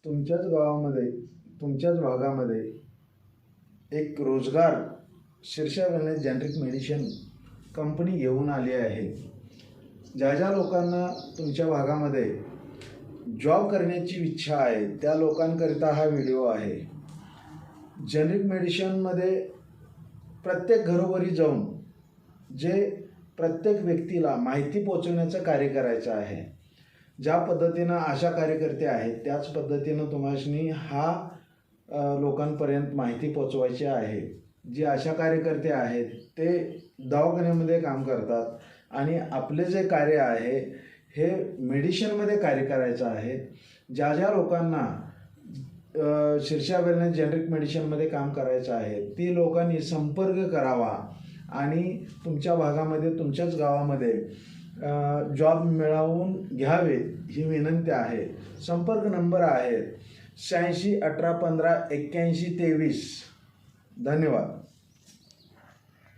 तुमच्याच गावामध्ये तुमच्याच भागामध्ये एक रोजगार शीर्षा वेलनेस जेनरिक मेडिसिन कंपनी घेऊन आली आहे। ज्या ज्या लोकांना तुमच्या भागामध्ये जॉब करण्याची इच्छा आहे त्या लोकांकरिता हा व्हिडिओ आहे। जेनरिक मेडिसिनमध्ये प्रत्येक घरोघरी जाऊन जे प्रत्येक व्यक्तीला माहिती पोहोचवण्याचं कार्य करायचं आहे। ज्या पद्धतीनं आशा कार्यकर्ते आहेत त्याच पद्धतीनं तुम्हाला हा लोकांपर्यंत माहिती पोहोचवायची आहे। जे आशा कार्यकर्ते आहेत ते दवाखान्यामध्ये काम करतात आणि आपले जे कार्य आहे हे मेडिसिनमध्ये कार्य करायचं आहे। ज्या ज्या लोकांना शीर्षा वेलनेस जेनरिक मेडिसिनमध्ये काम करायचं आहे ती लोकांनी संपर्क करावा आणि तुमच्या भागामध्ये तुमच्याच गावामध्ये जॉब मिळवून घ्यावेत ही विनंती आहे। संपर्क नंबर आहे 86 18 15 81 23। धन्यवाद।